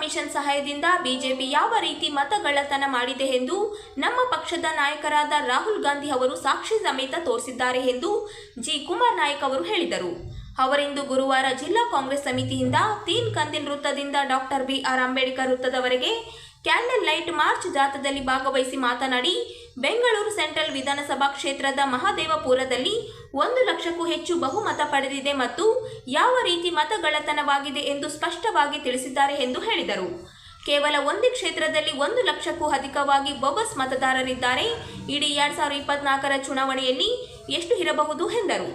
Commission ಸಹಾಯದಿಂದ BJP ಯಾವ ರೀತಿ ಮತಗಳ್ಳತನ ಮಾಡಿದೆ ಎಂದು ನಮ್ಮ ಪಕ್ಷದ ನಾಯಕರಾದ ರಾಹುಲ್ ಗಾಂಧಿ ಅವರು ಸಾಕ್ಷಿ ಸಮೇತ ತೋರಿಸಿದ್ದಾರೆ ಎಂದು ಜಿ ಕುಮಾರ್ ನಾಯಕ್ ಅವರು ಹೇಳಿದರು. ಅವರಿಂದು ಗುರುವಾರ ಜಿಲ್ಲಾ ಕಾಂಗ್ರೆಸ್ ಸಮಿತಿಯಿಂದ ತೀನ್ ಕಂದಿಲ್ ವೃತ್ತದಿಂದ ಡಾಕ್ಟರ್ BR ಅಂಬೇಡ್ಕರ್ ವೃತ್ತದವರೆಗೆ ಕ್ಯಾಂಡಲ್ ಲೈಟ್ ಮಾರ್ಚ್ ಜಾಥಾದಲ್ಲಿ ಭಾಗವಹಿಸಿ ಮಾತನಾಡಿ, ಬೆಂಗಳೂರು ಸೆಂಟ್ರಲ್ ವಿಧಾನಸಭಾ ಕ್ಷೇತ್ರದ ಮಹದೇವಪುರದಲ್ಲಿ 1 ಲಕ್ಷಕ್ಕೂ ಹೆಚ್ಚು ಬಹುಮತ ಪಡೆದಿದೆ ಮತ್ತು ಯಾವ ರೀತಿ ಮತಗಳ್ಳತನವಾಗಿದೆ ಎಂದು ಸ್ಪಷ್ಟವಾಗಿ ತಿಳಿಸಿದ್ದಾರೆ ಎಂದು ಹೇಳಿದರು. ಕೇವಲ ಒಂದು ಕ್ಷೇತ್ರದಲ್ಲಿ 1 ಲಕ್ಷಕ್ಕೂ ಅಧಿಕವಾಗಿ ಬೋಗಸ್ ಮತದಾರರಿದ್ದಾರೆ. ಇಡೀ 2024ರ ಚುನಾವಣೆಯಲ್ಲಿ ಎಷ್ಟು ಇರಬಹುದು ಎಂದರು.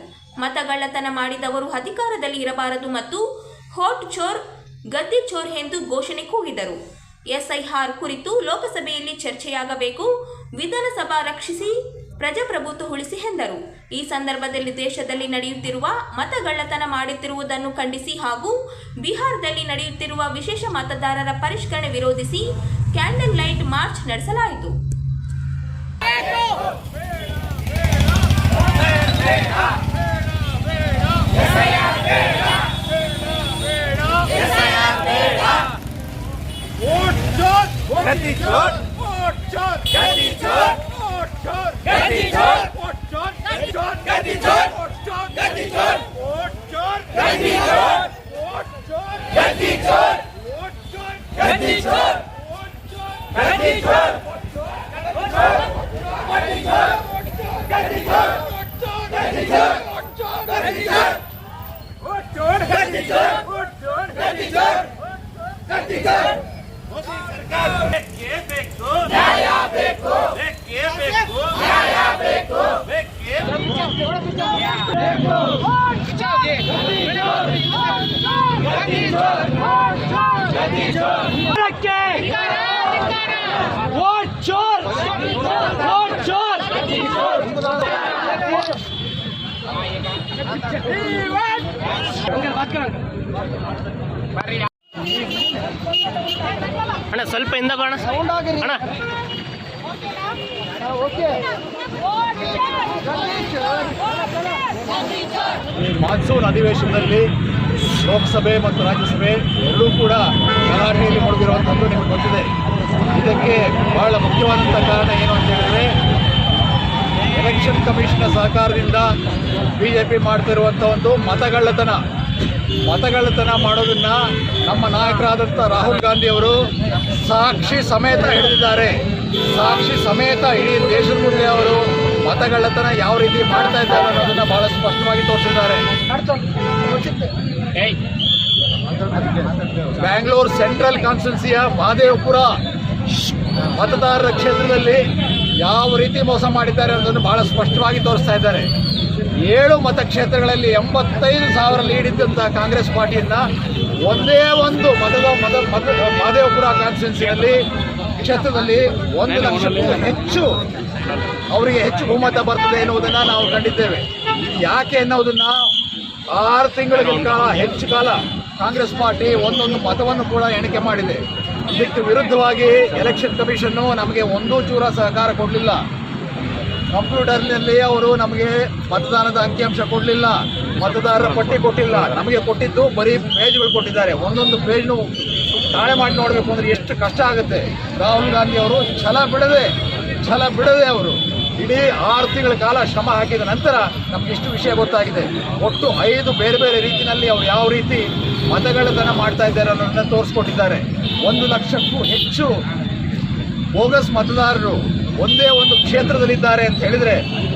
ಮತಗಳ್ಳತನ ಮಾಡಿದವರು ಅಧಿಕಾರದಲ್ಲಿ ಇರಬಾರದು ಮತ್ತು ಹೋಟ್ ಚೋರ್ ಗದ್ದಿ ಚೋರ್ ಎಂದು ಘೋಷಣೆ ಕೂಗಿದರು. SIR ಕುರಿತು ಲೋಕಸಭೆಯಲ್ಲಿ ಚರ್ಚೆಯಾಗಬೇಕು, ವಿಧಾನಸಭಾ ರಕ್ಷಿಸಿ, ಪ್ರಜಾಪ್ರಭುತ್ವ ಉಳಿಸಿ ಎಂದರು. ಈ ಸಂದರ್ಭದಲ್ಲಿ ದೇಶದಲ್ಲಿ ನಡೆಯುತ್ತಿರುವ ಮತಗಳ್ಳತನ ಮಾಡುತ್ತಿರುವುದನ್ನು ಖಂಡಿಸಿ ಹಾಗೂ ಬಿಹಾರದಲ್ಲಿ ನಡೆಯುತ್ತಿರುವ ವಿಶೇಷ ಮತದಾರರ ಪರಿಷ್ಕರಣೆ ವಿರೋಧಿಸಿ ಕ್ಯಾಂಡಲ್ ಲೈಟ್ ಮಾರ್ಚ್ ನಡೆಸಲಾಯಿತು. गद्दी चोर, वोट चोर, गद्दी चोर, वोट चोर, गद्दी चोर, वोट चोर, गद्दी चोर, वोट चोर, गद्दी चोर, वोट चोर, गद्दी चोर, वोट चोर, गद्दी चोर, वोट चोर, गद्दी चोर, वोट चोर, गद्दी चोर, वोट चोर, गद्दी चोर, गद्दी चोर, वोट चोर, गद्दी चोर, वोट चोर, गद्दी चोर, वोट चोर, गद्दी चोर, वोट चोर, गद्दी चोर, गद्दी चोर. मोदी सरकार बेके बेको न्याय बेको बेके बेको न्याय बेको बेके बेको वोट चोर गद्दी चोर गद्दी चोर बेके वोट चोर गद्दी चोर बात कर ಅಣ್ಣ ಸ್ವಲ್ಪ ಹಿಂದೆ ಬರೋಣ ಅಣ್ಣ. ಮಾನ್ಸೂನ್ ಅಧಿವೇಶನದಲ್ಲಿ ಲೋಕಸಭೆ ಮತ್ತು ರಾಜ್ಯಸಭೆ ಎರಡೂ ಕೂಡ ಗಲಾಟೆಯಲ್ಲಿ ಮುಳುಗಿರುವಂಥದ್ದು ನಿಮಗೆ ಗೊತ್ತಿದೆ. ಇದಕ್ಕೆ ಬಹಳ ಮುಖ್ಯವಾದಂಥ ಕಾರಣ ಏನು ಅಂತ ಹೇಳಿದರೆ, ಎಲೆಕ್ಷನ್ ಕಮಿಷನ್ನ ಸಹಕಾರದಿಂದ BJP ಮಾಡ್ತಿರುವಂಥ ಒಂದು ಮತಗಳ್ಳತನ ಮಾಡೋದನ್ನ ನಮ್ಮ ನಾಯಕರಾದಂಥ ರಾಹುಲ್ ಗಾಂಧಿ ಅವರು ಸಾಕ್ಷಿ ಸಮೇತ ಹಿಡಿದಿದ್ದಾರೆ. ಸಾಕ್ಷಿ ಸಮೇತ ಇಡೀ ದೇಶದ ಮುಂದೆ ಅವರು ಮತಗಳ್ಳತನ ಯಾವ ರೀತಿ ಮಾಡ್ತಾ ಇದ್ದಾರೆ ಅನ್ನೋದನ್ನ ಬಹಳ ಸ್ಪಷ್ಟವಾಗಿ ತೋರಿಸಿದ್ದಾರೆ. ಬ್ಯಾಂಗ್ಳೂರು ಸೆಂಟ್ರಲ್ ಕಾನ್ಸ್ಟಿಟ್ಯೂನ್ಸಿಯ ಮಹದೇವಪುರ ಮತದಾರರ ಕ್ಷೇತ್ರದಲ್ಲಿ ಯಾವ ರೀತಿ ಮೋಸ ಮಾಡಿದ್ದಾರೆ ಅನ್ನೋದನ್ನು ಬಹಳ ಸ್ಪಷ್ಟವಾಗಿ ತೋರಿಸ್ತಾ ಇದ್ದಾರೆ. 7 ಮತಕ್ಷೇತ್ರಗಳಲ್ಲಿ 85,000 ಲೀಡ್ ಇದ್ದಂಥ ಕಾಂಗ್ರೆಸ್ ಪಾರ್ಟಿಯನ್ನ ಒಂದೇ ಒಂದು ಮಹದೇವಪುರ ಕಾನ್ಸ್ಟಿಟ್ಯೂನ್ಸಿಯಲ್ಲಿ ಕ್ಷೇತ್ರದಲ್ಲಿ 1 ಲಕ್ಷಕ್ಕೂ ಹೆಚ್ಚು ಅವರಿಗೆ ಹೆಚ್ಚು ಬಹುಮತ ಬರ್ತದೆ ಎನ್ನುವುದನ್ನು ನಾವು ಕಂಡಿದ್ದೇವೆ. ಯಾಕೆ ಎನ್ನುವುದನ್ನ 6 ತಿಂಗಳ ಕಾಲ ಹೆಚ್ಚು ಕಾಲ ಕಾಂಗ್ರೆಸ್ ಪಾರ್ಟಿ ಒಂದೊಂದು ಮತವನ್ನು ಕೂಡ ಎಣಿಕೆ ಮಾಡಿದೆ. ಇದಕ್ಕೆ ವಿರುದ್ಧವಾಗಿ ಎಲೆಕ್ಷನ್ ಕಮಿಷನ್ನು ನಮಗೆ ಒಂದೂ ಚೂರ ಸಹಕಾರ ಕೊಡಲಿಲ್ಲ. ಕಂಪ್ಯೂಟರ್ನಲ್ಲಿ ಅವರು ನಮಗೆ ಮತದಾನದ ಅಂಕಿಅಂಶ ಕೊಡಲಿಲ್ಲ, ಮತದಾರರ ಪಟ್ಟಿ ಕೊಟ್ಟಿಲ್ಲ. ನಮಗೆ ಕೊಟ್ಟಿದ್ದು ಬರೀ ಪೇಜ್ಗಳು ಕೊಟ್ಟಿದ್ದಾರೆ. ಒಂದೊಂದು ಪೇಜ್ನು ತಾಳೆ ಮಾಡಿ ನೋಡಬೇಕು ಅಂದರೆ ಎಷ್ಟು ಕಷ್ಟ ಆಗುತ್ತೆ. ರಾಹುಲ್ ಗಾಂಧಿ ಅವರು ಛಲ ಬಿಡದೆ ಅವರು ಇಡೀ 6 ತಿಂಗಳ ಕಾಲ ಶ್ರಮ ಹಾಕಿದ ನಂತರ ನಮ್ಗೆ ಇಷ್ಟು ವಿಷಯ ಗೊತ್ತಾಗಿದೆ. ಒಟ್ಟು 5 ಬೇರೆ ಬೇರೆ ರೀತಿಯಲ್ಲಿ ಅವರು ಯಾವ ರೀತಿ ಮತಗಳ್ಳತನ ಮಾಡ್ತಾ ಇದ್ದಾರೆ ಅನ್ನೋದನ್ನ ತೋರಿಸ್ಕೊಟ್ಟಿದ್ದಾರೆ. 1 ಲಕ್ಷಕ್ಕೂ ಹೆಚ್ಚು ಬೋಗಸ್ ಮತದಾರರು ಒಂದೇ ಒಂದು ಕ್ಷೇತ್ರದಲ್ಲಿದ್ದಾರೆ ಅಂತ ಹೇಳಿದರೆ,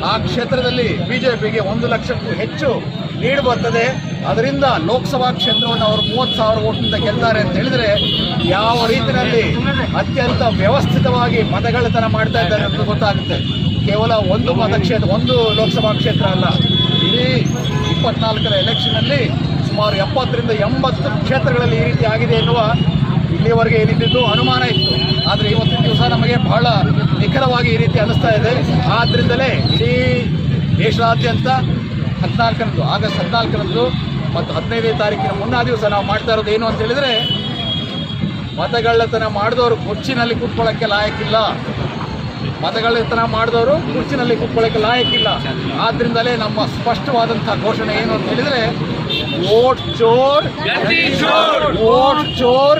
ಆ ಕ್ಷೇತ್ರದಲ್ಲಿ BJPಗೆ 1 ಲಕ್ಷಕ್ಕೂ ಹೆಚ್ಚು ಲೀಡ್ ಬರ್ತದೆ. ಅದರಿಂದ ಲೋಕಸಭಾ ಕ್ಷೇತ್ರವನ್ನು ಅವರು 30,000 ಓಟ್ನಿಂದ ಗೆಲ್ತಾರೆ ಅಂತ ಹೇಳಿದರೆ ಯಾವ ರೀತಿಯಲ್ಲಿ ಅತ್ಯಂತ ವ್ಯವಸ್ಥಿತವಾಗಿ ಮತಗಳ್ಳತನ ಮಾಡ್ತಾ ಇದ್ದಾರೆ ಅಂತ ಗೊತ್ತಾಗುತ್ತೆ. ಕೇವಲ ಒಂದು ಲೋಕಸಭಾ ಕ್ಷೇತ್ರ ಅಲ್ಲ, ಇಡೀ 24ರ ಎಲೆಕ್ಷನ್ನಲ್ಲಿ ಸುಮಾರು 70ರಿಂದ 80 ಕ್ಷೇತ್ರಗಳಲ್ಲಿ ಈ ರೀತಿ ಆಗಿದೆ ಎನ್ನುವ ಇಲ್ಲಿಯವರೆಗೆ ಏನಿದ್ದು ಅನುಮಾನ ಇತ್ತು. ಆದರೆ ಇವತ್ತಿನ ದಿವಸ ನಮಗೆ ಬಹಳ ನಿಖರವಾಗಿ ಈ ರೀತಿ ಅನ್ನಿಸ್ತಾ ಇದೆ. ಆದ್ದರಿಂದಲೇ ಇಡೀ ದೇಶಾದ್ಯಂತ ಆಗಸ್ಟ್ 14ರಂದು ಮತ್ತು 15ನೇ ತಾರೀಕಿನ ಮುನ್ನಾ ದಿವಸ ನಾವು ಮಾಡ್ತಾ ಇರೋದು ಏನು ಅಂತ ಹೇಳಿದರೆ, ಮತಗಳ್ಳತನ ಮಾಡಿದವರು ಕುರ್ಚಿನಲ್ಲಿ ಕೂತ್ಕೊಳ್ಳೋಕ್ಕೆ ಲಾಯಕ್ಕಿಲ್ಲ. ಮತಗಳ್ಳತನ ಮಾಡಿದವರು ಕುರ್ಚಿನಲ್ಲಿ ಕೂತ್ಕೊಳ್ಳೋಕ್ಕೆ ಲಾಯಕ್ಕಿಲ್ಲ. ಆದ್ದರಿಂದಲೇ ನಮ್ಮ ಸ್ಪಷ್ಟವಾದಂಥ ಘೋಷಣೆ ಏನು ಅಂತ ಹೇಳಿದರೆ, ವೋಟ್ ಚೋರ್, ವೋಟ್ ಚೋರ್.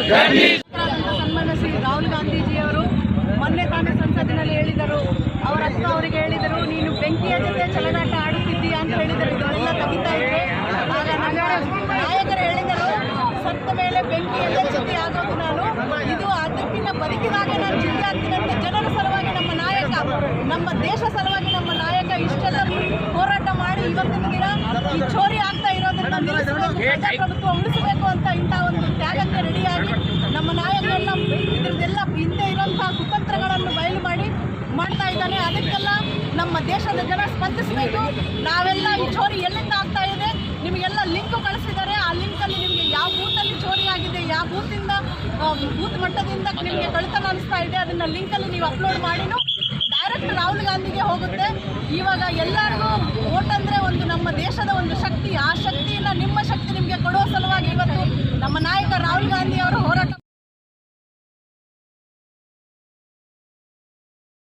ಮತ್ತು ಅವರಿಗೆ ಹೇಳಿದರು, ನೀನು ಬೆಂಕಿಯ ಜೊತೆ ಚಲನಾಟ ಆಡುತ್ತಿದ್ದೀಯಾ ಅಂತ ಹೇಳಿದರು. ಇದನ್ನೆಲ್ಲ ತೆಗಿತಾ ಇದ್ದೆ. ಆಗ ನಮ್ಮ ನಾಯಕರು ಹೇಳಿದರು, ಸತ್ತ ಮೇಲೆ ಬೆಂಕಿಯಲ್ಲೇ ಚಿತೆ ಆಗೋದು ನಾನು, ಇದು ಅದಕ್ಕಿಂತ ಬದುಕಿದಾಗ ನಾನು ಚಿತೆ ಆಗ್ತೀನಿ ಅಂತ. ಜನರ ಸಲುವಾಗಿ ನಮ್ಮ ನಾಯಕ, ನಮ್ಮ ದೇಶ ಸಲುವಾಗಿ ನಮ್ಮ ನಾಯಕ ಇಷ್ಟೆಲ್ಲ ಹೋರಾಟ ಮಾಡಿ ಇವತ್ತಿನ ದಿನ ಈ ಚೋರಿ ಆಗ್ತಾ ಇರೋದನ್ನ ನಿಲ್ಲಿಸಬೇಕು, ಪ್ರಜಾಪ್ರಭುತ್ವ ಉಳಿಸಬೇಕು ಅಂತ ಇಂಥ ಒಂದು ತ್ಯಾಗಕ್ಕೆ ರೆಡಿಯಾಗಿ ನಮ್ಮ ನಾಯಕರೆಲ್ಲ ಇದ್ರದ್ದೆಲ್ಲ ಹಿಂದೆ ಇರುವಂತಹ ಕುತಂತ್ರಗಳನ್ನು ಬಯಲು ಮಾಡ್ತಾ ಇದ್ದಾನೆ. ಅದಕ್ಕೆಲ್ಲ ನಮ್ಮ ದೇಶದ ಜನ ಸ್ಪಂದಿಸಬೇಕು. ನಾವೆಲ್ಲ ಈ ಚೋರಿ ಎಲ್ಲಿಂದ ಆಗ್ತಾ ಇದೆ ನಿಮಗೆಲ್ಲ ಲಿಂಕ್ ಕಳಿಸಿದ್ದಾರೆ. ಆ ಲಿಂಕಲ್ಲಿ ನಿಮಗೆ ಯಾವ ಬೂತಲ್ಲಿ ಚೋರಿ ಆಗಿದೆ, ಯಾವ ಬೂತ್ ಮಟ್ಟದಿಂದ ನಿಮಗೆ ಕಳ್ತನ ಅನಿಸ್ತಾ ಇದೆ, ಅದನ್ನ ಲಿಂಕಲ್ಲಿ ನೀವು ಅಪ್ಲೋಡ್ ಮಾಡಿನೂ ಡೈರೆಕ್ಟ್ ರಾಹುಲ್ ಗಾಂಧಿಗೆ ಹೋಗುತ್ತೆ. ಇವಾಗ ಎಲ್ಲರಿಗೂ ವೋಟ್ ಅಂದರೆ ಒಂದು ನಮ್ಮ ದೇಶದ ಒಂದು ಶಕ್ತಿ, ಆ ಶಕ್ತಿಯನ್ನು ನಿಮ್ಮ ಶಕ್ತಿ ನಿಮಗೆ ಕೊಡುವ